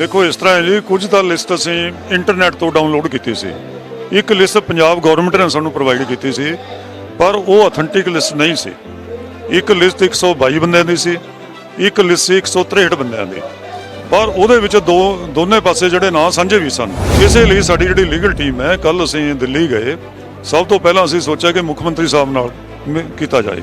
देखो इस तरह है जी, कुछ ਤਾਂ ਲਿਸਟ ਅਸੀਂ ਇੰਟਰਨੈਟ ਤੋਂ ਡਾਊਨਲੋਡ ਕੀਤੀ ਸੀ। ਇੱਕ ਲਿਸਟ ਪੰਜਾਬ ਗਵਰਨਮੈਂਟ ਨੇ ਸਾਨੂੰ ਪ੍ਰੋਵਾਈਡ ਕੀਤੀ ਸੀ, ਪਰ ਉਹ ਅਥੈਂਟਿਕ ਲਿਸਟ ਨਹੀਂ ਸੀ। ਇੱਕ ਲਿਸਟ 122 ਬੰਦਿਆਂ ਦੀ ਸੀ, ਇੱਕ ਲਿਸਟ ਸੀ 163 ਬੰਦਿਆਂ ਦੀ, ਪਰ ਉਹਦੇ ਵਿੱਚ ਦੋਨੇ ਪਾਸੇ ਜਿਹੜੇ ਨਾਂ ਸਾਂਝੇ ਵੀ ਸਨ। ਇਸੇ ਲਈ ਸਾਡੀ ਜਿਹੜੀ ਲੀਗਲ ਟੀਮ ਹੈ, ਕੱਲ ਅਸੀਂ ਦਿੱਲੀ ਗਏ। ਸਭ ਤੋਂ ਪਹਿਲਾਂ ਅਸੀਂ ਸੋਚਿਆ ਕਿ ਮੁੱਖ ਮੰਤਰੀ ਸਾਹਿਬ ਨਾਲ ਕੀਤਾ ਜਾਏ,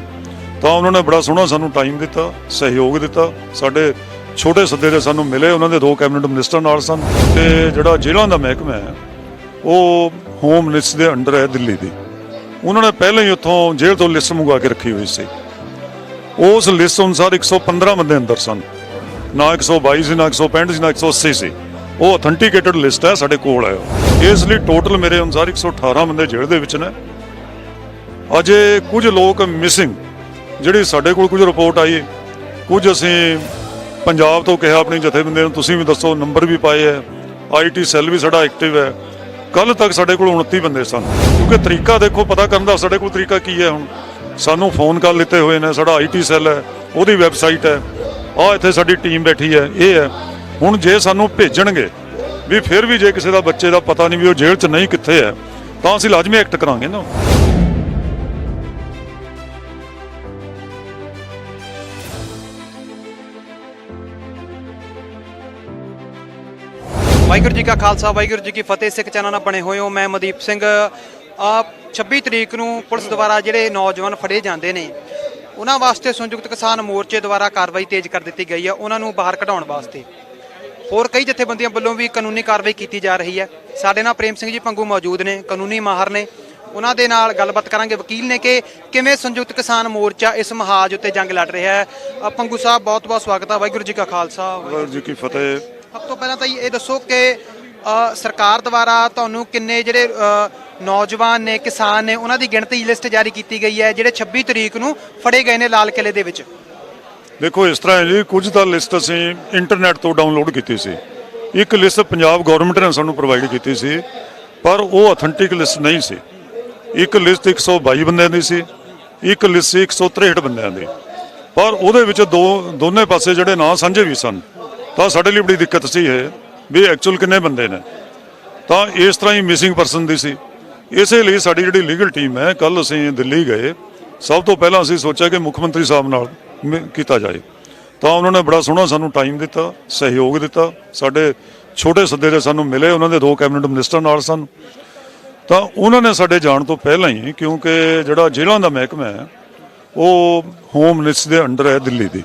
ਤਾਂ ਉਹਨਾਂ ਨੇ ਬੜਾ ਸੋਹਣਾ ਸਾਨੂੰ ਟਾਈਮ ਦਿੱਤਾ, ਸਹਿਯੋਗ ਦਿੱਤਾ। ਸਾਡੇ ਛੋਟੇ ਸੱਦੇ ਦੇ ਸਾਨੂੰ ਮਿਲੇ, ਉਹਨਾਂ ਦੇ 2 ਕੈਬਨਿਟ ਮਿਨਿਸਟਰ ਨਾਲ ਸਨ। ਤੇ ਜਿਹੜਾ ਜੇਲ੍ਹਾਂ ਦਾ ਮਹਿਕਮਾ ਹੈ ਉਹ ਹੋਮ ਮਿਨਿਸਟਰ ਦੇ ਅੰਡਰ ਹੈ ਦਿੱਲੀ ਦੀ। ਉਹਨਾਂ ਨੇ ਪਹਿਲਾਂ ਹੀ ਉੱਥੋਂ ਜੇਲ੍ਹ ਤੋਂ ਲਿਸਟ ਮੰਗਵਾ ਕੇ ਰੱਖੀ ਹੋਈ ਸੀ। ਉਸ ਲਿਸਟ ਅਨੁਸਾਰ 115 ਬੰਦੇ ਅੰਦਰ ਸਨ, ਨਾ 122 ਸੀ, ਨਾ 165 ਸੀ, ਨਾ 180 ਸੀ। ਉਹ ਅਥੈਂਟੀਕੇਟਡ ਲਿਸਟ ਹੈ, ਸਾਡੇ ਕੋਲ ਹੈ। ਇਸ ਲਈ ਟੋਟਲ ਮੇਰੇ ਅਨੁਸਾਰ 118 ਬੰਦੇ ਜੇਲ੍ਹ ਦੇ ਵਿੱਚ ਨੇ। ਅਜੇ ਕੁਝ ਲੋਕ ਮਿਸਿੰਗ, ਜਿਹੜੀ ਸਾਡੇ ਕੋਲ ਕੁਝ ਰਿਪੋਰਟ ਆਈ, ਕੁਝ ਅਸੀਂ ਪੰਜਾਬ ਤੋਂ ਕਿਹਾ ਆਪਣੀ ਜਥੇਬੰਦੀ ਨੂੰ, ਤੁਸੀਂ ਵੀ ਦੱਸੋ, ਨੰਬਰ ਵੀ ਪਾਏ ਹੈ। IT ਸੈੱਲ ਵੀ ਸਾਡਾ ਐਕਟਿਵ ਹੈ। ਕੱਲ ਤੱਕ ਸਾਡੇ ਕੋਲ 29 ਬੰਦੇ ਸਨ। ਕਿਉਂਕਿ ਤਰੀਕਾ ਦੇਖੋ ਪਤਾ ਕਰਨ ਦਾ, ਸਾਡੇ ਕੋਲ ਤਰੀਕਾ ਕੀ ਹੈ। ਹੁਣ ਸਾਨੂੰ ਫੋਨ ਕਾਲ ਦਿੱਤੇ ਹੋਏ ਨੇ, ਸਾਡਾ IT ਸੈੱਲ ਹੈ, ਉਹਦੀ ਵੈਬਸਾਈਟ ਹੈ, ਆਹ ਇੱਥੇ ਸਾਡੀ ਟੀਮ ਬੈਠੀ ਹੈ, ਇਹ ਹੈ। ਹੁਣ ਜੇ ਸਾਨੂੰ ਭੇਜਣਗੇ ਵੀ, ਫਿਰ ਵੀ ਜੇ ਕਿਸੇ ਦਾ ਬੱਚੇ ਦਾ ਪਤਾ ਨਹੀਂ ਵੀ ਉਹ ਜੇਲ੍ਹ 'ਚ ਨਹੀਂ ਕਿੱਥੇ ਹੈ, ਤਾਂ ਅਸੀਂ ਲਾਜ਼ਮੀ ਐਕਟ ਕਰਾਂਗੇ ਨਾ। ਵਾਹਿਗੁਰੂ ਜੀ ਕਾ ਖਾਲਸਾ, ਵਾਹਿਗੁਰੂ ਜੀ ਕੀ ਫਤਿਹ। ਸਿੱਖ ਚੈਨਲ ਨਾਲ ਬਣੇ ਹੋਏ ਹੋ, ਮੈਂ ਮਨਦੀਪ ਸਿੰਘ। 26 ਤਰੀਕ ਨੂੰ ਪੁਲਿਸ ਦੁਆਰਾ ਜਿਹੜੇ ਨੌਜਵਾਨ ਫੜੇ ਜਾਂਦੇ ਨੇ, ਉਹਨਾਂ ਵਾਸਤੇ ਸੰਯੁਕਤ ਕਿਸਾਨ ਮੋਰਚੇ ਦੁਆਰਾ ਕਾਰਵਾਈ ਤੇਜ਼ ਕਰ ਦਿੱਤੀ ਗਈ ਹੈ, ਉਹਨਾਂ ਨੂੰ ਬਾਹਰ ਕਢਾਉਣ ਵਾਸਤੇ। ਹੋਰ ਕਈ ਜਥੇਬੰਦੀਆਂ ਵੱਲੋਂ ਵੀ ਕਾਨੂੰਨੀ ਕਾਰਵਾਈ ਕੀਤੀ ਜਾ ਰਹੀ ਹੈ। ਸਾਡੇ ਨਾਲ ਪ੍ਰੇਮ ਸਿੰਘ ਜੀ ਭੰਗੂ ਮੌਜੂਦ ਨੇ, ਕਾਨੂੰਨੀ ਮਾਹਰ ਨੇ। ਉਹਨਾਂ ਦੇ ਨਾਲ ਗੱਲਬਾਤ ਕਰਾਂਗੇ, ਵਕੀਲ ਨੇ, ਕਿ ਕਿਵੇਂ ਸੰਯੁਕਤ ਕਿਸਾਨ ਮੋਰਚਾ ਇਸ ਮਹਾਜ ਉੱਤੇ ਜੰਗ ਲੜ ਰਿਹਾ ਹੈ। ਭੰਗੂ ਸਾਹਿਬ, ਬਹੁਤ ਬਹੁਤ ਸਵਾਗਤ ਹੈ। ਵਾਹਿਗੁਰੂ ਜੀ ਕਾ ਖਾਲਸਾ, ਵਾਹਿਗੁਰੂ ਜੀ ਕੀ ਫਤਿਹ। ਸਭ ਤੋਂ ਪਹਿਲਾਂ ਤਾਂ ਇਹ ਦੱਸੋ ਕਿ ਸਰਕਾਰ ਦੁਆਰਾ ਤੁਹਾਨੂੰ ਕਿੰਨੇ ਜਿਹੜੇ ਨੌਜਵਾਨ ਨੇ, ਕਿਸਾਨ ਨੇ, ਉਹਨਾਂ ਦੀ ਗਿਣਤੀ ਲਿਸਟ ਜਾਰੀ ਕੀਤੀ ਗਈ ਹੈ ਜਿਹੜੇ 26 ਤਰੀਕ ਨੂੰ ਫੜੇ ਗਏ ਨੇ ਲਾਲ ਕਿਲੇ ਦੇ ਵਿੱਚ? ਦੇਖੋ ਇਸ ਤਰ੍ਹਾਂ ਹੈ ਜੀ, ਕੁਝ ਤਾਂ ਲਿਸਟ ਅਸੀਂ ਇੰਟਰਨੈਟ ਤੋਂ ਡਾਊਨਲੋਡ ਕੀਤੀ ਸੀ। ਇੱਕ ਲਿਸਟ ਪੰਜਾਬ ਗਵਰਨਮੈਂਟ ਨੇ ਸਾਨੂੰ ਪ੍ਰੋਵਾਈਡ ਕੀਤੀ ਸੀ, ਪਰ ਉਹ ਅਥੈਂਟਿਕ ਲਿਸਟ ਨਹੀਂ ਸੀ। ਇੱਕ ਲਿਸਟ 122 ਬੰਦਿਆਂ ਦੀ ਸੀ, ਇੱਕ ਲਿਸਟ ਸੀ 163 ਬੰਦਿਆਂ ਦੀ, ਪਰ ਉਹਦੇ ਵਿੱਚ ਦੋਨੇ ਪਾਸੇ ਜਿਹੜੇ ਨਾਂ ਸਾਂਝੇ ਵੀ ਸਨ। ਤਾਂ ਸਾਡੇ ਲਈ ਬੜੀ ਦਿੱਕਤ ਸੀ ਇਹ ਵੀ ਐਕਚੁਅਲ ਕਿੰਨੇ ਬੰਦੇ ਨੇ। ਤਾਂ ਇਸ ਤਰ੍ਹਾਂ ਹੀ ਮਿਸਿੰਗ ਪਰਸਨ ਦੀ ਸੀ। ਇਸੇ ਲਈ ਸਾਡੀ ਜਿਹੜੀ ਲੀਗਲ ਟੀਮ ਹੈ, ਕੱਲ ਅਸੀਂ ਦਿੱਲੀ ਗਏ। ਸਭ ਤੋਂ ਪਹਿਲਾਂ ਅਸੀਂ ਸੋਚਿਆ ਕਿ ਮੁੱਖ ਮੰਤਰੀ ਸਾਹਿਬ ਨਾਲ ਕੀਤਾ ਜਾਏ, ਤਾਂ ਉਹਨਾਂ ਨੇ ਬੜਾ ਸੋਹਣਾ ਸਾਨੂੰ ਟਾਈਮ ਦਿੱਤਾ, ਸਹਿਯੋਗ ਦਿੱਤਾ। ਸਾਡੇ ਛੋਟੇ ਸੱਦੇ ਦੇ ਸਾਨੂੰ ਮਿਲੇ, ਉਹਨਾਂ ਦੇ 2 ਕੈਬਨਿਟ ਮਿਨਿਸਟਰ ਨਾਲ ਸਨ। ਤਾਂ ਉਹਨਾਂ ਨੇ ਸਾਡੇ ਜਾਣ ਤੋਂ ਪਹਿਲਾਂ ਹੀ, ਕਿਉਂਕਿ ਜਿਹੜਾ ਜੇਲ੍ਹਾਂ ਦਾ ਮਹਿਕਮਾ ਹੈ ਉਹ ਹੋਮ ਮਿਨਿਸਟਰ ਦੇ ਅੰਡਰ ਹੈ ਦਿੱਲੀ ਦੀ,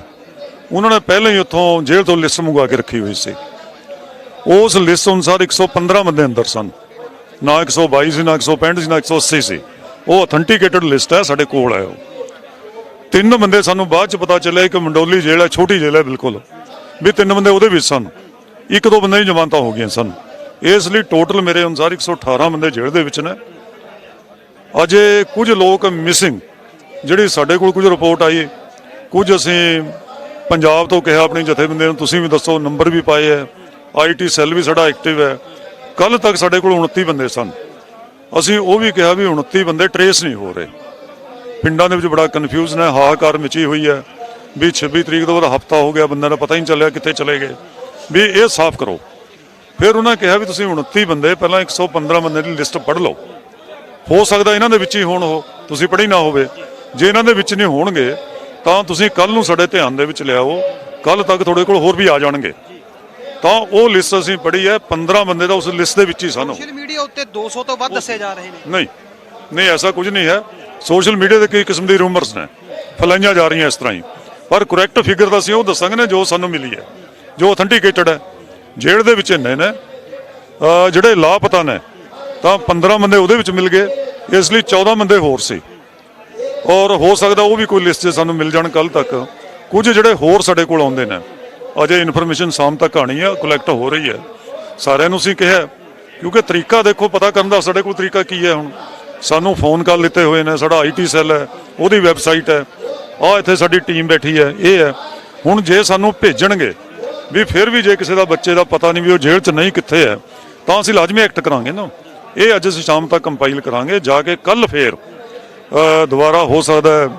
ਉਹਨਾਂ ਨੇ ਪਹਿਲਾਂ ਹੀ ਉੱਥੋਂ ਜੇਲ੍ਹ ਤੋਂ ਲਿਸਟ ਮੰਗਵਾ ਕੇ ਰੱਖੀ ਹੋਈ ਸੀ। ਉਸ ਲਿਸਟ ਅਨੁਸਾਰ 115 ਬੰਦੇ ਅੰਦਰ ਸਨ, ਨਾ 122 ਸੀ, ਨਾ 165 ਸੀ, ਨਾ 180 ਸੀ। ਉਹ ਅਥੈਂਟੀਕੇਟਡ ਲਿਸਟ ਹੈ, ਸਾਡੇ ਕੋਲ ਹੈ। ਉਹ 3 ਬੰਦੇ ਸਾਨੂੰ ਬਾਅਦ 'ਚ ਪਤਾ ਚੱਲਿਆ ਕਿ ਮੰਡੋਲੀ ਜੇਲ੍ਹ ਹੈ, ਛੋਟੀ ਜੇਲ੍ਹ ਹੈ ਬਿਲਕੁਲ, ਵੀ 3 ਬੰਦੇ ਉਹਦੇ ਵਿੱਚ ਸਨ। 1-2 ਬੰਦੇ ਦੀ ਜ਼ਮਾਨਤਾਂ ਹੋ ਗਈਆਂ ਸਨ। ਇਸ ਲਈ ਟੋਟਲ ਮੇਰੇ ਅਨੁਸਾਰ 118 ਬੰਦੇ ਜੇਲ੍ਹ ਦੇ ਵਿੱਚ ਨੇ। ਅਜੇ ਕੁਝ ਲੋਕ ਮਿਸਿੰਗ, ਜਿਹੜੀ ਸਾਡੇ ਕੋਲ ਕੁਝ ਰਿਪੋਰਟ ਆਈ, ਕੁਝ ਅਸੀਂ ਪੰਜਾਬ ਤੋਂ ਕਿਹਾ ਆਪਣੀ ਜਥੇਬੰਦੀ ਨੂੰ, ਤੁਸੀਂ ਵੀ ਦੱਸੋ, ਨੰਬਰ ਵੀ ਪਾਏ ਹੈ। IT ਸੈੱਲ ਵੀ ਸਾਡਾ ਐਕਟਿਵ ਹੈ। ਕੱਲ ਤੱਕ ਸਾਡੇ ਕੋਲ 29 ਬੰਦੇ ਸਨ। ਅਸੀਂ ਉਹ ਵੀ ਕਿਹਾ ਵੀ 29 ਬੰਦੇ ਟਰੇਸ ਨਹੀਂ ਹੋ ਰਹੇ। ਪਿੰਡਾਂ ਦੇ ਵਿੱਚ ਬੜਾ ਕਨਫਿਊਜ਼ਨ ਹੈ, ਹਾਹਾਕਾਰ ਮਚੀ ਹੋਈ ਹੈ ਵੀ 26 ਤਰੀਕ ਤੋਂ ਬਾਅਦ ਹਫ਼ਤਾ ਹੋ ਗਿਆ, ਬੰਦਿਆਂ ਦਾ ਪਤਾ ਹੀ ਨਹੀਂ ਚੱਲਿਆ ਕਿੱਥੇ ਚਲੇ ਗਏ, ਵੀ ਇਹ ਸਾਫ਼ ਕਰੋ। ਫਿਰ ਉਹਨਾਂ ਕਿਹਾ ਵੀ ਤੁਸੀਂ 29 ਬੰਦੇ, ਪਹਿਲਾਂ 115 ਬੰਦੇ ਦੀ ਲਿਸਟ ਪੜ੍ਹ ਲਓ, ਹੋ ਸਕਦਾ ਇਹਨਾਂ ਦੇ ਵਿੱਚ ਹੀ ਹੋਣ, ਉਹ ਤੁਸੀਂ ਪੜ੍ਹੀ ਨਾ ਹੋਵੇ। ਜੇ ਇਹਨਾਂ ਦੇ ਵਿੱਚ ਨਹੀਂ ਹੋਣਗੇ ਤਾਂ ਤੁਸੀਂ ਕੱਲ ਨੂੰ ਸਾਡੇ ਧਿਆਨ ਦੇ ਵਿੱਚ ਲਿਆਓ, ਕੱਲ ਤੱਕ ਤੁਹਾਡੇ ਕੋਲ ਹੋਰ ਵੀ ਆ ਜਾਣਗੇ। ਤਾਂ ਉਹ ਲਿਸਟ ਅਸੀਂ ਪੜ੍ਹੀ ਹੈ, 15 ਬੰਦੇ ਤਾਂ ਉਸ ਲਿਸਟ ਦੇ ਵਿੱਚ ਹੀ ਸਨ। ਸੋਸ਼ਲ ਮੀਡੀਆ ਉੱਤੇ 200 ਤੋਂ ਵੱਧ ਦੱਸੇ ਜਾ ਰਹੇ ਨੇ। ਨਹੀਂ, ਐਸਾ ਕੁਝ ਨਹੀਂ ਹੈ। ਸੋਸ਼ਲ ਮੀਡੀਆ ਤੇ ਕਈ ਕਿਸਮ ਦੀ ਰੂਮਰਸ ਨੇ, ਫੈਲਾਈਆਂ ਜਾ ਰਹੀਆਂ ਇਸ ਤਰ੍ਹਾਂ ਹੀ, ਪਰ ਕਰੈਕਟ ਫਿਗਰ ਤਾਂ ਅਸੀਂ ਉਹ ਦੱਸਾਂਗੇ ਨਾ ਜੋ ਸਾਨੂੰ ਮਿਲੀ ਹੈ, ਜੋ ਅਥੈਂਟੀਕੇਟਡ ਹੈ। ਜੇਲ੍ਹ ਦੇ ਵਿੱਚ ਇੰਨੇ ਨੇ ਜਿਹੜੇ ਲਾਪਤਾ ਨੇ, ਤਾਂ 15 ਬੰਦੇ ਉਹਦੇ ਵਿੱਚ ਮਿਲ ਗਏ, ਇਸ ਲਈ 14 ਬੰਦੇ ਹੋਰ ਸੀ। ਔਰ ਹੋ ਸਕਦਾ ਉਹ ਵੀ ਕੋਈ ਲਿਸਟ 'ਚ ਸਾਨੂੰ ਮਿਲ ਜਾਣ ਕੱਲ ਤੱਕ। ਕੁਝ ਜਿਹੜੇ ਹੋਰ ਸਾਡੇ ਕੋਲ ਆਉਂਦੇ ਨੇ, ਅਜੇ ਇਨਫੋਰਮੇਸ਼ਨ ਸ਼ਾਮ ਤੱਕ ਆਣੀ ਹੈ, ਕਲੈਕਟ ਹੋ ਰਹੀ ਹੈ। ਸਾਰਿਆਂ ਨੂੰ ਅਸੀਂ ਕਿਹਾ, ਕਿਉਂਕਿ ਤਰੀਕਾ ਦੇਖੋ ਪਤਾ ਕਰਨ ਦਾ, ਸਾਡੇ ਕੋਲ ਤਰੀਕਾ ਕੀ ਹੈ। ਹੁਣ ਸਾਨੂੰ ਫੋਨ ਕਾਲ ਦਿੱਤੇ ਹੋਏ ਨੇ, ਸਾਡਾ IT ਸੈੱਲ ਹੈ, ਉਹਦੀ ਵੈਬਸਾਈਟ ਹੈ, ਆਹ ਇੱਥੇ ਸਾਡੀ ਟੀਮ ਬੈਠੀ ਹੈ, ਇਹ ਹੈ। ਹੁਣ ਜੇ ਸਾਨੂੰ ਭੇਜਣਗੇ ਵੀ, ਫਿਰ ਵੀ ਜੇ ਕਿਸੇ ਦਾ ਬੱਚੇ ਦਾ ਪਤਾ ਨਹੀਂ ਵੀ ਉਹ ਜੇਲ੍ਹ 'ਚ ਨਹੀਂ ਕਿੱਥੇ ਹੈ, ਤਾਂ ਅਸੀਂ ਲਾਜ਼ਮੀ ਐਕਟ ਕਰਾਂਗੇ ਨਾ। ਇਹ ਅੱਜ ਅਸੀਂ ਸ਼ਾਮ ਤੱਕ ਕੰਪਾਈਲ ਕਰਾਂਗੇ, ਜਾ ਕੇ ਕੱਲ ਫੇਰ ਦੁਬਾਰਾ ਹੋ ਸਕਦਾ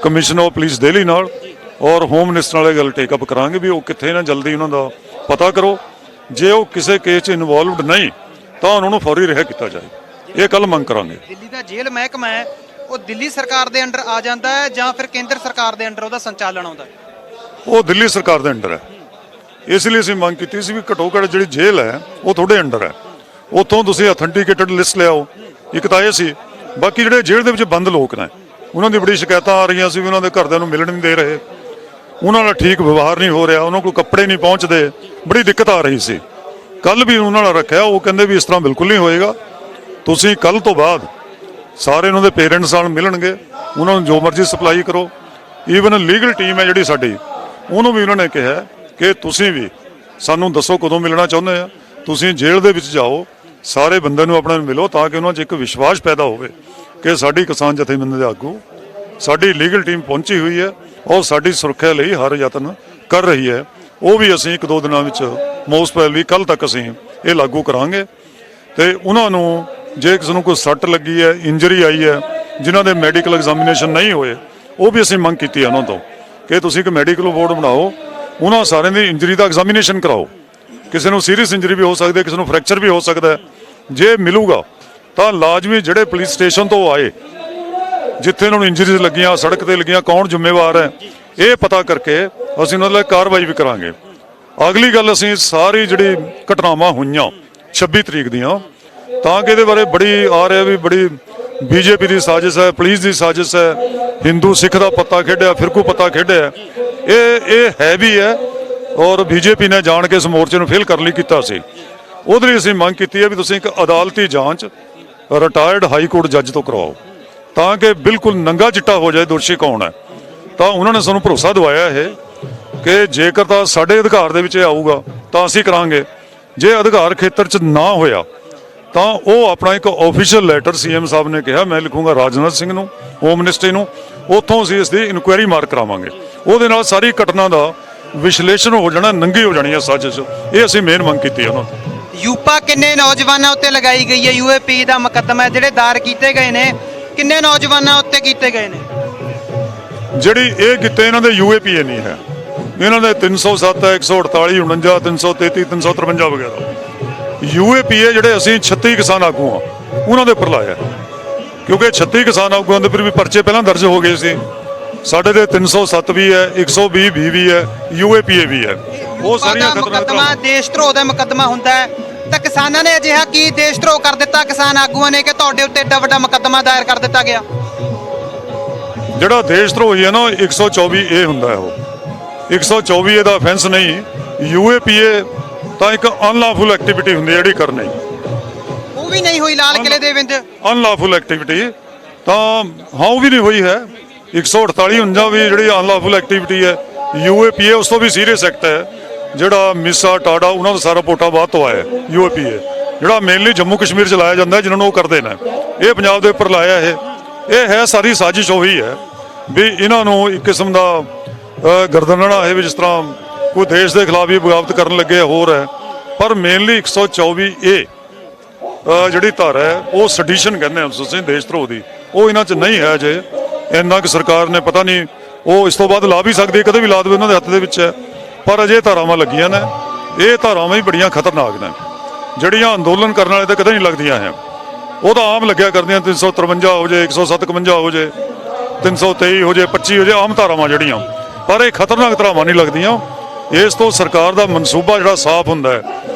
ਕਮਿਸ਼ਨਰ ਆਫ ਪੁਲਿਸ ਦਿੱਲੀ ਨਾਲ ਔਰ ਹੋਮ ਮਿਨਿਸਟਰ ਵਾਲੇ ਗੱਲ ਟੇਕਅਪ ਕਰਾਂਗੇ ਵੀ ਉਹ ਕਿੱਥੇ ਨਾ, ਜਲਦੀ ਉਹਨਾਂ ਦਾ ਪਤਾ ਕਰੋ। ਜੇ ਉਹ ਕਿਸੇ ਕੇਸ 'ਚ ਇਨਵੋਲਵਡ ਨਹੀਂ ਤਾਂ ਉਹਨਾਂ ਨੂੰ ਫੌਰੀ ਰਿਹਾ ਕੀਤਾ ਜਾਏ। ਇਹ ਕੱਲ ਮੰਗ ਕਰਾਂਗੇ। ਦਿੱਲੀ ਦਾ ਜੇਲ੍ਹ ਮਹਿਕਮਾ ਹੈ ਉਹ ਦਿੱਲੀ ਸਰਕਾਰ ਦੇ ਅੰਡਰ ਆ ਜਾਂਦਾ ਹੈ ਜਾਂ ਫਿਰ ਕੇਂਦਰ ਸਰਕਾਰ ਦੇ ਅੰਡਰ ਉਹਦਾ ਸੰਚਾਲਨ ਆਉਂਦਾ ਹੈ? ਉਹ ਦਿੱਲੀ ਸਰਕਾਰ ਦੇ ਅੰਡਰ ਹੈ। ਇਸ ਲਈ ਅਸੀਂ ਮੰਗ ਕੀਤੀ ਸੀ ਵੀ ਘੱਟੋ ਘੱਟ ਜਿਹੜੀ ਜੇਲ੍ਹ ਹੈ ਉਹ ਤੁਹਾਡੇ ਅੰਡਰ ਹੈ, ਉੱਥੋਂ ਤੁਸੀਂ ਅਥੈਂਟੀਕੇਟਡ ਲਿਸਟ ਲਿਆਓ। ਇੱਕ ਤਾਂ ਇਹ ਸੀ, ਬਾਕੀ ਜਿਹੜੇ ਜੇਲ੍ਹ ਦੇ ਵਿੱਚ ਬੰਦ ਲੋਕ ਨੇ ਉਹਨਾਂ ਦੀ ਬੜੀ ਸ਼ਿਕਾਇਤਾਂ ਆ ਰਹੀਆਂ ਸੀ ਵੀ ਉਹਨਾਂ ਦੇ ਘਰਦਿਆਂ ਨੂੰ ਮਿਲਣ ਨਹੀਂ ਦੇ ਰਹੇ, ਉਹਨਾਂ ਨਾਲ ਠੀਕ ਵਿਵਹਾਰ ਨਹੀਂ ਹੋ ਰਿਹਾ, ਉਹਨਾਂ ਕੋਲ ਕੱਪੜੇ ਨਹੀਂ ਪਹੁੰਚਦੇ, ਬੜੀ ਦਿੱਕਤ ਆ ਰਹੀ ਸੀ। ਕੱਲ ਵੀ ਉਹਨਾਂ ਨਾਲ ਰੱਖਿਆ, ਉਹ ਕਹਿੰਦੇ ਵੀ ਇਸ ਤਰ੍ਹਾਂ ਬਿਲਕੁਲ ਨਹੀਂ ਹੋਏਗਾ, ਤੁਸੀਂ ਕੱਲ ਤੋਂ ਬਾਅਦ ਸਾਰੇ ਉਹਨਾਂ ਦੇ ਪੇਰੈਂਟਸ ਨਾਲ ਮਿਲਣਗੇ, ਉਹਨਾਂ ਨੂੰ ਜੋ ਮਰਜ਼ੀ ਸਪਲਾਈ ਕਰੋ। ਈਵਨ ਲੀਗਲ ਟੀਮ ਹੈ ਜਿਹੜੀ ਸਾਡੀ, ਉਹਨੂੰ ਵੀ ਉਹਨਾਂ ਨੇ ਕਿਹਾ ਕਿ ਤੁਸੀਂ ਵੀ ਸਾਨੂੰ ਦੱਸੋ ਕਦੋਂ ਮਿਲਣਾ ਚਾਹੁੰਦੇ ਆ, ਤੁਸੀਂ ਜੇਲ੍ਹ ਦੇ ਵਿੱਚ ਜਾਓ, ਸਾਰੇ ਬੰਦਿਆਂ ਨੂੰ ਆਪਣੇ ਨੂੰ ਮਿਲੋ ਤਾਂ ਕਿ ਉਹਨਾਂ 'ਚ ਇੱਕ ਵਿਸ਼ਵਾਸ ਪੈਦਾ ਹੋਵੇ ਕਿ ਸਾਡੀ ਕਿਸਾਨ ਜਥੇਬੰਦੀ ਦੇ ਆਗੂ, ਸਾਡੀ ਲੀਗਲ ਟੀਮ ਪਹੁੰਚੀ ਹੋਈ ਹੈ ਔਰ ਸਾਡੀ ਸੁਰੱਖਿਆ ਲਈ ਹਰ ਯਤਨ ਕਰ ਰਹੀ ਹੈ। ਉਹ ਵੀ ਅਸੀਂ 1-2 ਦਿਨਾਂ ਵਿੱਚ ਮੋਸਟ ਪ੍ਰੋਬੇਬਲੀ ਕੱਲ ਤੱਕ ਅਸੀਂ ਇਹ ਲਾਗੂ ਕਰਾਂਗੇ। ਤੇ ਉਹਨਾਂ ਨੂੰ ਜੇ ਕਿਸੇ ਨੂੰ ਕੋਈ ਸੱਟ ਲੱਗੀ ਹੈ, ਇੰਜਰੀ ਆਈ ਹੈ, ਜਿਨ੍ਹਾਂ ਦੇ ਮੈਡੀਕਲ ਐਗਜ਼ਾਮੀਨੇਸ਼ਨ ਨਹੀਂ ਹੋਏ, ਉਹ ਵੀ ਅਸੀਂ ਮੰਗ ਕੀਤੀ ਹੈ ਉਹਨਾਂ ਤੋਂ ਕਿ ਤੁਸੀਂ ਇੱਕ ਮੈਡੀਕਲ ਬੋਰਡ ਬਣਾਓ, ਉਹਨਾਂ ਸਾਰਿਆਂ ਦੀ ਇੰਜਰੀ ਦਾ ਐਗਜ਼ਾਮੀਨੇਸ਼ਨ ਕਰਾਓ। ਕਿਸੇ ਨੂੰ ਸੀਰੀਅਸ ਇੰਜਰੀ ਵੀ ਹੋ ਸਕਦੀ ਹੈ, ਕਿਸੇ ਨੂੰ ਫ੍ਰੈਕਚਰ ਵੀ ਹੋ ਸਕਦਾ ਹੈ। ਜੇ ਮਿਲੂਗਾ ਤਾਂ ਲਾਜ਼ਮੀ ਜਿਹੜੇ ਪੁਲਿਸ ਸਟੇਸ਼ਨ ਤੋਂ ਆਏ ਜਿੱਥੇ ਉਹਨਾਂ ਨੂੰ ਇੰਜਰੀਜ਼ ਲੱਗੀਆਂ, ਸੜਕ ਤੇ ਲੱਗੀਆਂ, ਕੌਣ ਜ਼ਿੰਮੇਵਾਰ ਹੈ, ਇਹ ਪਤਾ ਕਰਕੇ ਅਸੀਂ ਉਹਨਾਂ ਲਈ ਕਾਰਵਾਈ ਵੀ ਕਰਾਂਗੇ। ਅਗਲੀ ਗੱਲ, ਅਸੀਂ ਸਾਰੀ ਜਿਹੜੀ ਘਟਨਾਵਾਂ ਹੋਈਆਂ 26 ਤਰੀਕ ਦੀਆਂ, ਤਾਂ ਕਿ ਇਹਦੇ ਬਾਰੇ ਬੜੀ ਆ ਰਿਹਾ ਵੀ ਬੜੀ ਬੀਜੇਪੀ ਦੀ ਸਾਜ਼ਿਸ਼ ਹੈ, ਪੁਲਿਸ ਦੀ ਸਾਜ਼ਿਸ਼ ਹੈ, ਹਿੰਦੂ ਸਿੱਖ ਦਾ ਪੱਤਾ ਖੇਡਿਆ, ਫਿਰਕੂ ਪੱਤਾ ਖੇਡਿਆ, ਇਹ ਹੈ ਵੀ ਹੈ ਔਰ ਬੀਜੇਪੀ ਨੇ ਜਾਣ ਕੇ ਇਸ ਮੋਰਚੇ ਨੂੰ ਫੇਲ ਕਰਨ ਲਈ ਕੀਤਾ ਸੀ। ਉਹਦੇ ਲਈ ਅਸੀਂ ਮੰਗ ਕੀਤੀ ਹੈ ਵੀ ਤੁਸੀਂ ਇੱਕ ਅਦਾਲਤੀ ਜਾਂਚ ਰਿਟਾਇਰਡ ਹਾਈ ਕੋਰਟ ਜੱਜ ਤੋਂ ਕਰਵਾਓ ਤਾਂ ਕਿ ਬਿਲਕੁਲ ਨੰਗਾ ਚਿੱਟਾ ਹੋ ਜਾਏ ਦੋਸ਼ੀ ਕੌਣ ਹੈ। ਤਾਂ ਉਹਨਾਂ ਨੇ ਸਾਨੂੰ ਭਰੋਸਾ ਦਿਵਾਇਆ ਇਹ ਕਿ ਜੇਕਰ ਤਾਂ ਸਾਡੇ ਅਧਿਕਾਰ ਦੇ ਵਿੱਚ ਇਹ ਆਊਗਾ ਤਾਂ ਅਸੀਂ ਕਰਾਂਗੇ, ਜੇ ਅਧਿਕਾਰ ਖੇਤਰ 'ਚ ਨਾ ਹੋਇਆ ਤਾਂ ਉਹ ਆਪਣਾ ਇੱਕ ਆਫੀਸ਼ੀਅਲ ਲੈਟਰ ਸੀਐਮ ਸਾਹਿਬ ਨੇ ਕਿਹਾ ਮੈਂ ਲਿਖੂੰਗਾ ਰਾਜਨਾਥ ਸਿੰਘ ਨੂੰ, ਹੋਮ ਮਿਨਿਸਟਰੀ ਨੂੰ, ਉੱਥੋਂ ਅਸੀਂ ਇਸ ਦੀ ਇਨਕੁਆਇਰੀ ਮਾਰਕ ਕਰਾਵਾਂਗੇ। ਉਹਦੇ ਨਾਲ ਸਾਰੀ ਘਟਨਾ ਦਾ ਵਿਸ਼ਲੇਸ਼ਣ ਹੋ ਜਾਣਾ, ਨੰਗੀ ਹੋ ਜਾਣੀ ਹੈ ਸਾਜ਼ਿਸ਼। ਇਹ ਅਸੀਂ ਮੇਨ ਮੰਗ ਕੀਤੀ ਹੈ ਉਹਨਾਂ ਤੋਂ। ਯੂਪਾ ਕਿੰਨੇ ਨੌਜਵਾਨਾਂ ਉੱਤੇ ਲਗਾਈ ਗਈ ਹੈ? ਯੂਏਪੀ ਦਾ ਮੁਕੱਦਮਾ ਜਿਹੜੇ ਦਾਇਰ ਕੀਤੇ ਗਏ ਨੇ, ਕਿੰਨੇ ਨੌਜਵਾਨਾਂ ਉੱਤੇ ਕੀਤੇ ਗਏ ਨੇ? ਜਿਹੜੀ ਇਹ ਕੀਤੇ ਇਹਨਾਂ ਦੇ ਯੂਏਪੀਏ ਨਹੀਂ ਹੈ, ਇਹਨਾਂ ਦੇ 307 ਹੈ, 148, 49, 333, 353 ਵਗੈਰਾ ਯੂਏਪੀਏ ਜਿਹੜੇ ਅਸੀਂ 36 ਕਿਸਾਨ ਆਗੂ ਆ ਉਹਨਾਂ ਦੇ ਉੱਪਰ ਲਾਇਆ, ਕਿਉਂਕਿ 36 ਕਿਸਾਨ ਆਗੂਆਂ ਦੇ ਉੱਪਰ ਵੀ ਪਰਚੇ ਪਹਿਲਾਂ ਦਰਜ ਹੋ ਗਏ ਸੀ। ਸਾਡੇ ਦੇ 307 ਵੀ ਹੈ, 120 ਵੀ ਹੈ, ਯੂਏਪੀਏ ਵੀ ਹੈ। ਉਹ ਸਾਰੀਆਂ ਮੁਕੱਦਮਾ ਦੇਸ਼ ਧਰੋਹ ਦਾ ਮੁਕੱਦਮਾ ਹੁੰਦਾ ਹੈ ਤਾਂ ਕਿਸਾਨਾਂ ਨੇ ਅਜਿਹਾ ਕੀ ਦੇਸ਼ ਧਰੋਹ ਕਰ ਦਿੱਤਾ ਕਿਸਾਨ ਆਗੂਆਂ ਨੇ ਕਿ ਤੁਹਾਡੇ ਉੱਤੇ ਏਡਾ ਵੱਡਾ ਮੁਕੱਦਮਾ ਦਾਇਰ ਕਰ ਦਿੱਤਾ ਗਿਆ? ਜਿਹੜਾ ਦੇਸ਼ ਧਰੋਹੀ ਹੈ ਨਾ 124A ਹੁੰਦਾ ਹੈ, ਉਹ 124A ਦਾ ਅਫੈਂਸ ਨਹੀਂ। ਯੂਏਪੀਏ ਤਾਂ ਇੱਕ ਅਨਲੌਫੁਲ ਐਕਟੀਵਿਟੀ ਹੁੰਦੀ ਹੈ ਜਿਹੜੀ ਕਰਨੀ, ਉਹ ਵੀ ਨਹੀਂ ਹੋਈ ਲਾਲ ਕਿਲੇ ਦੇ ਵਿੱਚ ਅਨਲੌਫੁਲ ਐਕਟੀਵਿਟੀ ਤਾਂ ਹਾਂ ਉਹ ਵੀ ਨਹੀਂ ਹੋਈ ਹੈ। 148 49 ਵੀ ਜਿਹੜੀ ਅਨਲੌਫੁਲ ਐਕਟੀਵਿਟੀ ਹੈ। ਯੂਏਪੀਏ ਉਸ ਤੋਂ ਵੀ ਸੀਰੀਅਸ ਐਕਟ ਹੈ ਜਿਹੜਾ ਮਿਸਾ ਟਾਡਾ ਉਹਨਾਂ ਦਾ ਸਾਰਾ ਪੋਟਾ ਬਾਅਦ ਤੋਂ ਆਇਆ। ਯੂਏਪੀਏ ਜਿਹੜਾ ਮੇਨਲੀ ਜੰਮੂ ਕਸ਼ਮੀਰ ਚ ਲਾਇਆ ਜਾਂਦਾ ਜਿਹਨਾਂ ਨੂੰ ਉਹ ਕਰਦੇ ਨੇ, ਇਹ ਪੰਜਾਬ ਦੇ ਉੱਪਰ ਲਾਇਆ। ਇਹ ਹੈ ਸਾਰੀ ਸਾਜ਼ਿਸ਼ ਉਹੀ ਹੈ ਵੀ ਇਹਨਾਂ ਨੂੰ ਇੱਕ ਕਿਸਮ ਦਾ ਗਰਦਨਣਾ ਹੈ ਵੀ ਜਿਸ ਤਰ੍ਹਾਂ ਕੋਈ ਦੇਸ਼ ਦੇ ਖਿਲਾਫ ਵੀ ਬਗਾਵਤ ਕਰਨ ਲੱਗੇ ਹੋਰ ਹੈ। ਪਰ ਮੇਨਲੀ 124A ਜਿਹੜੀ ਧਾਰਾ ਹੈ ਉਹ ਸੈਡੀਸ਼ਨ ਕਹਿੰਦੇ ਹਾਂ ਤੁਸੀਂ ਦੇਸ਼ ਧਰੋਹ ਦੀ, ਉਹ ਇਹਨਾਂ 'ਚ ਨਹੀਂ ਹੈ। ਜੇ ਇੰਨਾ ਕਿ ਸਰਕਾਰ ਨੇ ਪਤਾ ਨਹੀਂ ਉਹ ਇਸ ਤੋਂ ਬਾਅਦ ਲਾ ਵੀ ਸਕਦੀ, ਕਦੇ ਵੀ ਲਾ ਦੇਵੇ, ਉਹਨਾਂ ਦੇ ਹੱਥ ਦੇ ਵਿੱਚ ਹੈ। ਪਰ ਅਜੇ ਧਾਰਾਵਾਂ ਲੱਗੀਆਂ ਨੇ, ਇਹ ਧਾਰਾਵਾਂ ਹੀ ਬੜੀਆਂ ਖਤਰਨਾਕ ਨੇ ਜਿਹੜੀਆਂ ਅੰਦੋਲਨ ਕਰਨ ਵਾਲੇ ਤਾਂ ਕਦੇ ਨਹੀਂ ਲੱਗਦੀਆਂ ਹੈ। ਉਹ ਤਾਂ ਆਮ ਲੱਗਿਆ ਕਰਦੀਆਂ 353 ਹੋ ਜਾਏ, 157 ਹੋ ਜਾਏ, 323 ਹੋ ਜਾਏ, 25 ਹੋ ਜਾਏ, ਆਮ ਧਾਰਾਵਾਂ ਜਿਹੜੀਆਂ, ਪਰ ਇਹ ਖਤਰਨਾਕ ਧਾਰਾਵਾਂ ਨਹੀਂ ਲੱਗਦੀਆਂ। ਇਸ ਤੋਂ ਸਰਕਾਰ ਦਾ ਮਨਸੂਬਾ ਜਿਹੜਾ ਸਾਫ਼ ਹੁੰਦਾ ਹੈ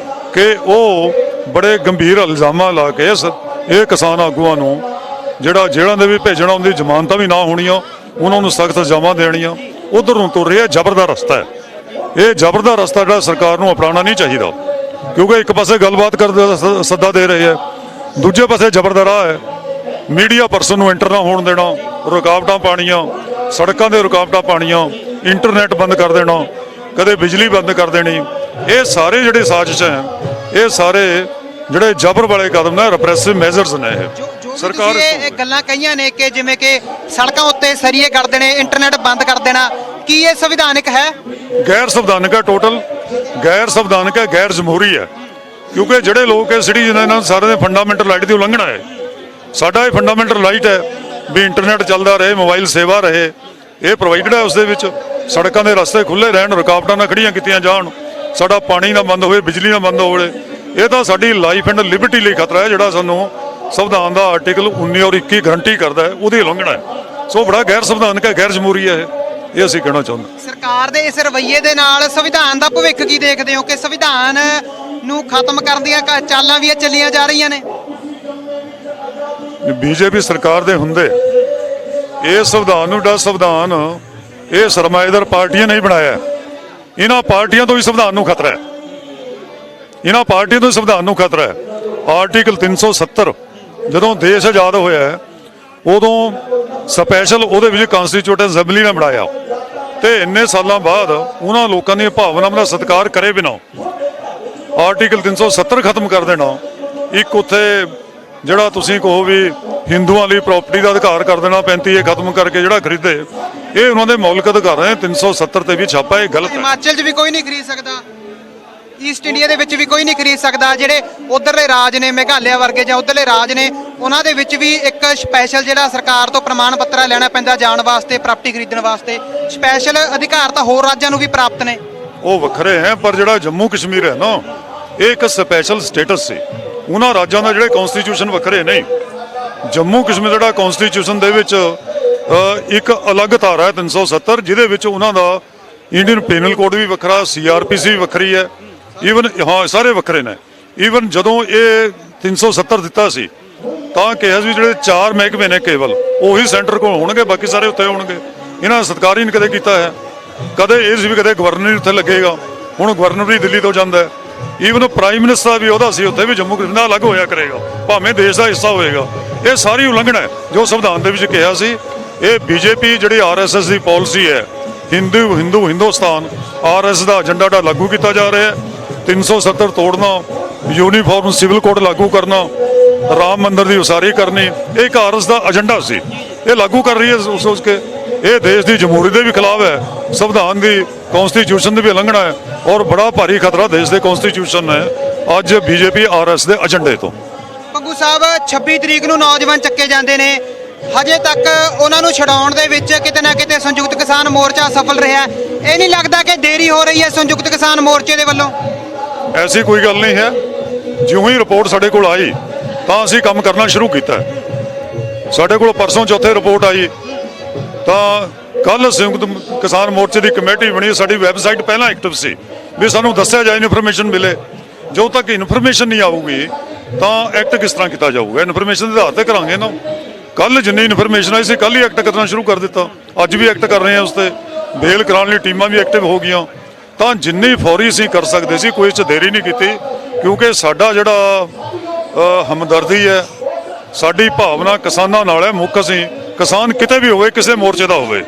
ਕਿ ਉਹ ਬੜੇ ਗੰਭੀਰ ਇਲਜ਼ਾਮਾਂ ਲਾ ਕੇ ਇਹ ਕਿਸਾਨ ਆਗੂਆਂ ਨੂੰ ਜਿਹੜਾ ਜੇਲ੍ਹਾਂ ਦੇ ਵੀ ਭੇਜਣਾ, ਉਹਦੀ ਜ਼ਮਾਨਤਾਂ ਵੀ ਨਾ ਹੋਣੀਆਂ, ਉਹਨਾਂ ਨੂੰ ਸਖਤ ਸਜ਼ਾਵਾਂ ਦੇਣੀਆਂ, ਉਧਰ ਨੂੰ ਤੁਰ ਰਿਹਾ ਜ਼ਬਰ ਦਾ ਰਸਤਾ ਹੈ। ਇਹ ਜ਼ਬਰ ਦਾ ਰਸਤਾ ਜਿਹੜਾ ਸਰਕਾਰ ਨੂੰ ਅਪਣਾਉਣਾ ਨਹੀਂ ਚਾਹੀਦਾ, ਕਿਉਂਕਿ ਇੱਕ ਪਾਸੇ ਗੱਲਬਾਤ ਕਰਨ ਦਾ ਸੱਦਾ ਦੇ ਰਹੇ ਹੈ, ਦੂਜੇ ਪਾਸੇ ਜ਼ਬਰ ਦਾ ਰਾਹ ਹੈ। ਮੀਡੀਆ ਪਰਸਨ ਨੂੰ ਐਂਟਰ ਨਾ ਹੋਣ ਦੇਣਾ, ਰੁਕਾਵਟਾਂ ਪਾਣੀਆਂ, ਸੜਕਾਂ ਦੇ ਰੁਕਾਵਟਾਂ ਪਾਣੀਆਂ, ਇੰਟਰਨੈਟ ਬੰਦ ਕਰ ਦੇਣਾ, ਕਦੇ ਬਿਜਲੀ ਬੰਦ ਕਰ ਦੇਣੀ, ਇਹ ਸਾਰੇ ਜਿਹੜੇ ਸਾਜ਼ਿਸ਼ ਹੈ, ਇਹ ਸਾਰੇ ਜਿਹੜੇ ਜ਼ਬਰ ਵਾਲੇ ਕਦਮ ਨੇ, ਰਿਪਰੈਸਿਵ ਮੈਜ਼ਰਸ ਨੇ। ਇਹ ਸਰਕਾਰ ਇਹ ਗੱਲਾਂ ਕਹੀਆਂ ਨੇ ਕਿ ਜਿਵੇਂ ਕਿ ਸੜਕਾਂ ਉੱਤੇ ਸਰੀਏ ਕਰ ਦੇਣੇ, ਇੰਟਰਨੈਟ ਬੰਦ ਕਰ ਦੇਣਾ, ਕੀ ਇਹ ਸੰਵਿਧਾਨਿਕ ਹੈ? ਗੈਰ ਸੰਵਿਧਾਨਿਕ ਹੈ, ਟੋਟਲ ਗੈਰ ਸੰਵਿਧਾਨਿਕ ਹੈ, ਗੈਰ ਜਮਹੂਰੀ ਹੈ। ਕਿਉਂਕਿ ਜਿਹੜੇ ਲੋਕ ਇਹ ਸਿਟੀਜ਼ਨ ਇਹਨਾਂ ਸਾਰੇ ਦੇ ਫੰਡਾਮੈਂਟਲ ਰਾਈਟ ਦੀ ਉਲੰਘਣਾ ਹੈ। ਸਾਡਾ ਇਹ ਫੰਡਾਮੈਂਟਲ ਰਾਈਟ ਹੈ ਵੀ ਇੰਟਰਨੈਟ ਚੱਲਦਾ ਰਹੇ, ਮੋਬਾਈਲ ਸੇਵਾ ਰਹੇ, ਇਹ ਪ੍ਰੋਵਾਈਡਡ ਹੈ। ਉਸ ਦੇ ਵਿੱਚ ਸੜਕਾਂ ਦੇ ਰਸਤੇ ਖੁੱਲ੍ਹੇ ਰਹਿਣ, ਰੁਕਾਵਟਾਂ ਨਾ ਖੜੀਆਂ ਕੀਤੀਆਂ ਜਾਣ, ਸਾਡਾ ਪਾਣੀ ਨਾ ਬੰਦ ਹੋਵੇ, ਬਿਜਲੀ ਨਾ ਬੰਦ ਹੋਵੇ। ਇਹ ਤਾਂ ਸਾਡੀ ਲਾਈਫ ਐਂਡ ਲਿਬਰਟੀ ਲਈ ਖਤਰਾ ਹੈ, ਜਿਹੜਾ ਸਾਨੂੰ ਸੰਵਿਧਾਨ ਦਾ ਆਰਟੀਕਲ 19 ਔਰ 21 ਗਰੰਟੀ ਕਰਦਾ ਹੈ, ਉਹਦੀ ਉਲੰਘਣਾ ਹੈ। ਸੋ ਬੜਾ ਗੈਰ ਸੰਵਿਧਾਨਕ ਹੈ, ਗੈਰ ਜਮਹੂਰੀ ਹੈ ਇਹ ਅਸੀਂ ਕਹਿਣਾ ਚਾਹੁੰਦੇ। ਸਰਕਾਰ ਦੇ ਇਸ ਰਵੱਈਏ ਦੇ ਨਾਲ ਸੰਵਿਧਾਨ ਦਾ ਭਵਿੱਖ ਕੀ ਦੇਖਦੇ ਹੋ ਕਿ ਸੰਵਿਧਾਨ ਨੂੰ ਖਤਮ ਕਰਨ ਦੀਆਂ ਚਾਲਾਂ ਵੀ ਚੱਲੀਆਂ ਜਾ ਰਹੀਆਂ ਨੇ? ਬੀਜੇਪੀ ਸਰਕਾਰ ਦੇ ਹੁੰਦੇ ਇਹ ਸੰਵਿਧਾਨ ਨੂੰ ਸੰਵਿਧਾਨ ਇਹ ਸਰਮਾਏਦਾਰ ਪਾਰਟੀਆਂ ਨਹੀਂ ਬਣਾਇਆ। ਇਹਨਾਂ ਪਾਰਟੀਆਂ ਤੋਂ ਹੀ ਸੰਵਿਧਾਨ ਨੂੰ ਖਤਰਾ ਹੈ, ਇਹਨਾਂ ਪਾਰਟੀਆਂ ਤੋਂ ਸੰਵਿਧਾਨ ਨੂੰ ਖਤਰਾ ਹੈ। ਆਰਟੀਕਲ 370 ਜਦੋਂ ਦੇਸ਼ ਆਜ਼ਾਦ ਹੋਇਆ ਹੈ, ਉਦੋਂ ਸਪੈਸ਼ਲ ਉਹਦੇ ਵਿੱਚ ਕਨਸਟੀਟਿਊਟਿਵ ਅਸੈਂਬਲੀ ਨੇ ਬਣਾਇਆ ਤੇ ਇੰਨੇ ਸਾਲਾਂ ਬਾਅਦ ਉਹਨਾਂ ਲੋਕਾਂ ਦੀਆਂ ਭਾਵਨਾਵਾਂ ਦਾ ਸਤਿਕਾਰ ਕਰੇ ਬਿਨਾਂ ਆਰਟੀਕਲ 370 ਖਤਮ ਕਰ ਦੇਣਾ। ਇੱਕ ਉੱਥੇ ਜਿਹੜਾ ਤੁਸੀਂ ਕਹੋ ਵੀ ਹਿੰਦੂਆਂ ਲਈ ਪ੍ਰਾਪਰਟੀ ਦਾ ਅਧਿਕਾਰ ਕਰ ਦੇਣਾ 35 ਇਹ ਖਤਮ ਕਰਕੇ ਜਿਹੜਾ ਖਰੀਦੇ, ਇਹ ਉਹਨਾਂ ਦੇ ਮੌਲਿਕ ਅਧਿਕਾਰ ਹੈ। 370 ਤੇ ਵੀ ਛਾਪਾ, ਇਹ ਗਲਤ ਹੈ। ਹਿਮਾਚਲ 'ਚ ਵੀ ਕੋਈ ਨਹੀਂ ਖਰੀਦ ਸਕਦਾ, ਈਸਟ ਇੰਡੀਆ ਦੇ ਵਿੱਚ ਵੀ ਕੋਈ ਨਹੀਂ ਖਰੀਦ ਸਕਦਾ। ਜਿਹੜੇ ਉਧਰਲੇ ਰਾਜ ਨੇ ਮੇਘਾਲਿਆ ਵਰਗੇ ਜਾਂ ਉਧਰਲੇ ਰਾਜ ਨੇ, ਉਹਨਾਂ ਦੇ ਵਿੱਚ ਵੀ ਇੱਕ ਸਪੈਸ਼ਲ ਜਿਹੜਾ ਸਰਕਾਰ ਤੋਂ ਪ੍ਰਮਾਣ ਪੱਤਰ ਲੈਣਾ ਪੈਂਦਾ ਜਾਣ ਵਾਸਤੇ, ਪ੍ਰਾਪਰਟੀ ਖਰੀਦਣ ਵਾਸਤੇ। ਸਪੈਸ਼ਲ ਅਧਿਕਾਰ ਤਾਂ ਹੋਰ ਰਾਜਾਂ ਨੂੰ ਵੀ ਪ੍ਰਾਪਤ ਨੇ, ਉਹ ਵੱਖਰੇ ਹੈ। ਪਰ ਜਿਹੜਾ ਜੰਮੂ ਕਸ਼ਮੀਰ ਹੈ ਨਾ, ਇਹ ਇੱਕ ਸਪੈਸ਼ਲ ਸਟੇਟਸ ਸੀ। ਉਹਨਾਂ ਰਾਜਾਂ ਦਾ ਜਿਹੜੇ ਕਨਸਟੀਟਿਊਸ਼ਨ ਵੱਖਰੇ ਨਹੀਂ। ਜੰਮੂ ਕਸ਼ਮੀਰ ਜਿਹੜਾ ਕਨਸਟੀਟਿਊਸ਼ਨ ਦੇ ਵਿੱਚ ਇੱਕ ਅਲੱਗ ਧਾਰਾ ਹੈ 370, ਜਿਹਦੇ ਵਿੱਚ ਉਹਨਾਂ ਦਾ ਇੰਡੀਅਨ ਪੀਨਲ ਕੋਡ ਵੀ ਵੱਖਰਾ, CRPC ਵੀ ਵੱਖਰੀ ਹੈ। ਈਵਨ ਹਾਂ ਸਾਰੇ ਵੱਖਰੇ ਨੇ। ਈਵਨ ਜਦੋਂ ਇਹ 370 ਦਿੱਤਾ ਸੀ ਤਾਂ ਕਿਹਾ ਸੀ ਜਿਹੜੇ 4 ਮਹਿਕਮੇ ਨੇ ਕੇਵਲ ਉਹੀ ਸੈਂਟਰ ਕੋਲ ਹੋਣਗੇ, ਬਾਕੀ ਸਾਰੇ ਉੱਥੇ ਹੋਣਗੇ। ਇਹਨਾਂ ਦਾ ਸਤਿਕਾਰ ਹੀ ਨਹੀਂ ਕਦੇ ਕੀਤਾ ਹੈ। ਕਦੇ ਇਹ ਸੀ ਵੀ ਕਦੇ ਗਵਰਨਰ ਹੀ ਉੱਥੇ ਲੱਗੇਗਾ, ਹੁਣ ਗਵਰਨਰ ਵੀ ਦਿੱਲੀ ਤੋਂ ਜਾਂਦਾ ਹੈ। ਈਵਨ ਪ੍ਰਾਈਮ ਮਿਨਿਸਟਰ ਵੀ ਉਹਦਾ ਸੀ ਉੱਥੇ ਵੀ ਜੰਮੂ ਕਸ਼ਮੀਰ ਦਾ ਅਲੱਗ ਹੋਇਆ ਕਰੇਗਾ, ਭਾਵੇਂ ਦੇਸ਼ ਦਾ ਹਿੱਸਾ ਹੋਏਗਾ। ਇਹ ਸਾਰੀ ਉਲੰਘਣਾ ਹੈ ਜੋ ਸੰਵਿਧਾਨ ਦੇ ਵਿੱਚ ਕਿਹਾ ਸੀ। ਇਹ ਬੀਜੇਪੀ ਜਿਹੜੀ RSS ਦੀ ਪਾਲਿਸੀ ਹੈ, ਹਿੰਦੁਸਤਾਨ RSS ਦਾ ਏਜੰਡਾ ਦਾ ਲਾਗੂ ਕੀਤਾ ਜਾ ਰਿਹਾ ਹੈ। 370 ਤੋੜਨਾ, ਯੂਨੀਫਾਰਮ ਸਿਵਲ ਕੋਡ ਲਾਗੂ ਕਰਨਾ, ਰਾਮ ਮੰਦਿਰ ਦੀ ਉਸਾਰੀ ਕਰਨੀ, ਇਹ ਇੱਕ RSS ਦਾ ਏਜੰਡਾ ਸੀ। ਇਹ ਲਾਗੂ ਕਰ ਰਹੀ ਹੈ ਸੋਚ ਕੇ। ਇਹ ਦੇਸ਼ ਦੀ ਜਮਹੂਰੀ ਦੇ ਵੀ ਖਿਲਾਫ ਹੈ, ਸੰਵਿਧਾਨ ਦੀ ਕਨਸਟੀਟਿਊਸ਼ਨ ਦੀ ਵੀ ਉਲੰਘਣਾ ਹੈ ਔਰ ਬੜਾ ਭਾਰੀ ਖਤਰਾ ਦੇਸ਼ ਦੇ ਕਨਸਟੀਟਿਊਸ਼ਨ ਹੈ ਅੱਜ ਬੀਜੇਪੀ RSS ਦੇ ਏਜੰਡੇ ਤੋਂ। ਪੰਗੂ ਸਾਹਿਬ, 26 ਤਰੀਕ ਨੂੰ ਨੌਜਵਾਨ ਚੱਕੇ ਜਾਂਦੇ ਨੇ, ਹਜੇ ਤੱਕ ਉਹਨਾਂ ਨੂੰ ਛਡਾਉਣ ਦੇ ਵਿੱਚ ਕਿਤੇ ਨਾ ਕਿਤੇ ਸੰਯੁਕਤ ਕਿਸਾਨ ਮੋਰਚਾ ਸਫਲ ਰਿਹਾ। ਇਹ ਨਹੀਂ ਲੱਗਦਾ ਕਿ ਦੇਰੀ ਹੋ ਰਹੀ ਹੈ ਸੰਯੁਕਤ ਕਿਸਾਨ ਮੋਰਚੇ ਦੇ ਵੱਲੋਂ? ਐਸੀ ਕੋਈ ਗੱਲ ਨਹੀਂ ਹੈ। ਜਿਉਂ ਹੀ ਰਿਪੋਰਟ ਸਾਡੇ ਕੋਲ ਆਈ ਤਾਂ ਅਸੀਂ ਕੰਮ ਕਰਨਾ ਸ਼ੁਰੂ ਕੀਤਾ। ਸਾਡੇ ਕੋਲ ਪਰਸੋਂ ਚੌਥੇ ਰਿਪੋਰਟ ਆਈ ਤਾਂ ਕੱਲ ਸੰਯੁਕਤ ਕਿਸਾਨ ਮੋਰਚੇ ਦੀ ਕਮੇਟੀ ਬਣੀ। ਸਾਡੀ ਵੈਬਸਾਈਟ ਪਹਿਲਾਂ ਐਕਟਿਵ ਸੀ ਵੀ ਸਾਨੂੰ ਦੱਸਿਆ ਜਾਏ, ਇਨਫੋਰਮੇਸ਼ਨ ਮਿਲੇ। ਜਦੋਂ ਤੱਕ ਇਨਫੋਰਮੇਸ਼ਨ ਨਹੀਂ ਆਊਗੀ ਤਾਂ ਐਕਟ ਕਿਸ ਤਰ੍ਹਾਂ ਕੀਤਾ ਜਾਊਗਾ? ਇਨਫੋਰਮੇਸ਼ਨ ਦੇ ਆਧਾਰ ਤੇ ਕਰਾਂਗੇ ਨਾ। ਕੱਲ ਜਿੰਨੀ ਇਨਫੋਰਮੇਸ਼ਨ ਆਈ ਸੀ ਕੱਲ ਹੀ ਐਕਟ ਕਰਨਾ ਸ਼ੁਰੂ ਕਰ ਦਿੱਤਾ। ਅੱਜ ਵੀ ਐਕਟ ਕਰ ਰਹੇ ਹਾਂ ਉਸ ਤੇ। ਬੇਲ ਕਰਾਉਣ ਲਈ ਟੀਮਾਂ ਵੀ ਐਕਟਿਵ ਹੋ ਗਈਆਂ। ਤਾਂ ਜਿੰਨੀ ਫੌਰੀ ਅਸੀਂ ਕਰ ਸਕਦੇ ਸੀ, ਕੋਈ 'ਚ ਦੇਰੀ ਨਹੀਂ ਕੀਤੀ, ਕਿਉਂਕਿ ਸਾਡਾ ਜਿਹੜਾ ਹਮਦਰਦੀ ਹੈ, ਸਾਡੀ ਭਾਵਨਾ ਕਿਸਾਨਾਂ ਨਾਲ ਹੈ। ਮੁੱਖ ਅਸੀਂ ਕਿਸਾਨ ਕਿਤੇ ਵੀ ਹੋਵੇ, ਕਿਸੇ ਮੋਰਚੇ ਦਾ ਹੋਵੇ,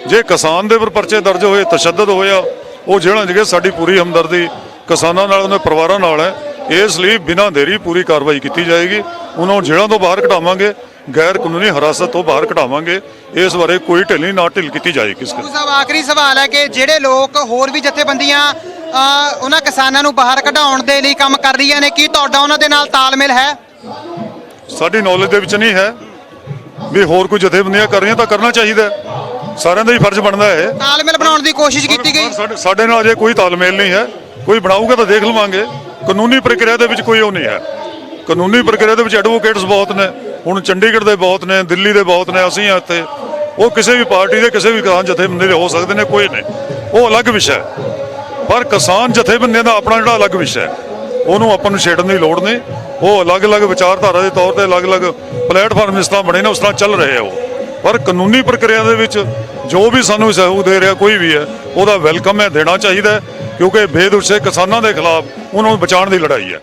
ਜੇ ਕਿਸਾਨ ਦੇ ਉੱਪਰ ਪਰਚੇ ਦਰਜ ਹੋਏ, ਤਸ਼ੱਦਦ ਹੋਇਆ, ਉਹ ਜੇਲ੍ਹਾਂ 'ਚ ਗਏ, ਸਾਡੀ ਪੂਰੀ ਹਮਦਰਦੀ ਕਿਸਾਨਾਂ ਨਾਲ, ਉਹਨਾਂ ਦੇ ਪਰਿਵਾਰਾਂ ਨਾਲ ਹੈ। ਇਸ ਲਈ ਬਿਨਾਂ ਦੇਰੀ ਪੂਰੀ ਕਾਰਵਾਈ ਕੀਤੀ ਜਾਏਗੀ। ਉਹਨਾਂ ਨੂੰ ਜੇਲ੍ਹਾਂ ਤੋਂ ਬਾਹਰ ਕਢਾਵਾਂਗੇ, ਗੈਰ ਕਾਨੂੰਨੀ ਹਿਰਾਸਤ ਤੋਂ ਬਾਹਰ ਕਢਾਵਾਂਗੇ। ਇਸ ਬਾਰੇ ਕੋਈ ਢਿੱਲ ਨਾ ਢਿੱਲ ਕੀਤੀ ਜਾਏਗੀ। ਕਿਸ ਸਾਹਿਬ, ਆਖਰੀ ਸਵਾਲ ਹੈ ਕਿ ਜਿਹੜੇ ਲੋਕ ਹੋਰ ਵੀ ਜਥੇਬੰਦੀਆਂ ਉਹਨਾਂ ਕਿਸਾਨਾਂ ਨੂੰ ਬਾਹਰ ਕਢਾਉਣ ਦੇ ਲਈ ਕੰਮ ਕਰ ਰਹੀਆਂ ਨੇ, ਕੀ ਤੁਹਾਡਾ ਉਹਨਾਂ ਦੇ ਨਾਲ ਤਾਲਮੇਲ ਹੈ? ਸਾਡੀ ਨੌਲੇਜ ਦੇ ਵਿੱਚ ਨਹੀਂ ਹੈ ਵੀ ਹੋਰ ਕੋਈ ਜਥੇਬੰਦੀਆਂ ਕਰ ਰਹੀਆਂ, ਤਾਂ ਕਰਨਾ ਚਾਹੀਦਾ। ਸਾਰਿਆਂ ਦਾ ਹੀ ਫਰਜ਼ ਬਣਦਾ ਹੈ। ਤਾਲਮੇਲ ਬਣਾਉਣ ਦੀ ਕੋਸ਼ਿਸ਼ ਕੀਤੀ ਗਈ? ਸਾਡੇ ਨਾਲ ਅਜੇ ਕੋਈ ਤਾਲਮੇਲ ਨਹੀਂ ਹੈ। ਕੋਈ ਬਣਾਊਗਾ ਤਾਂ ਦੇਖ ਲਵਾਂਗੇ। ਕਾਨੂੰਨੀ ਪ੍ਰਕਿਰਿਆ ਦੇ ਵਿੱਚ ਕੋਈ ਉਹ ਨਹੀਂ ਹੈ। ਕਾਨੂੰਨੀ ਪ੍ਰਕਿਰਿਆ ਦੇ ਵਿੱਚ ਐਡਵੋਕੇਟਸ ਬਹੁਤ ਨੇ, ਹੁਣ ਚੰਡੀਗੜ੍ਹ ਦੇ ਬਹੁਤ ਨੇ, ਦਿੱਲੀ ਦੇ ਬਹੁਤ ਨੇ, ਅਸੀਂ ਇੱਥੇ। ਉਹ ਕਿਸੇ ਵੀ ਪਾਰਟੀ ਦੇ, ਕਿਸੇ ਵੀ ਕਿਸਾਨ ਜਥੇਬੰਦੀ ਦੇ ਹੋ ਸਕਦੇ ਨੇ, ਕੋਈ ਨਹੀਂ। ਉਹ ਅਲੱਗ ਵਿਸ਼ਾ ਹੈ। ਪਰ ਕਿਸਾਨ ਜਥੇਬੰਦੀਆਂ ਦਾ ਆਪਣਾ ਜਿਹੜਾ ਅਲੱਗ ਵਿਸ਼ਾ ਹੈ, ਉਹਨੂੰ ਆਪਾਂ ਨੂੰ ਛੇੜਨ ਦੀ ਲੋੜ ਨਹੀਂ। ਉਹ ਅਲੱਗ-ਅਲੱਗ ਵਿਚਾਰਧਾਰਾ ਦੇ ਤੌਰ ਤੇ ਅਲੱਗ-ਅਲੱਗ ਪਲੇਟਫਾਰਮ ਇਸ ਤਰ੍ਹਾਂ ਬਣੇ ਨੇ, ਉਸ ਤਰ੍ਹਾਂ ਚੱਲ ਰਹੇ ਆ ਉਹ। ਪਰ ਕਾਨੂੰਨੀ ਪ੍ਰਕਿਰਿਆ ਦੇ ਵਿੱਚ ਜੋ ਵੀ ਸਾਨੂੰ ਸਹਿਯੋਗ ਦੇ ਰਿਹਾ ਕੋਈ ਵੀ ਹੈ, ਉਹਦਾ ਵੈਲਕਮ ਹੈ, ਦੇਣਾ ਚਾਹੀਦਾ ਹੈ, ਕਿਉਂਕਿ ਬੇਦੁਸ਼ੇ ਕਿਸਾਨਾਂ ਦੇ ਖਿਲਾਫ ਉਹਨਾਂ ਨੂੰ ਬਚਾਉਣ ਦੀ ਲੜਾਈ ਹੈ।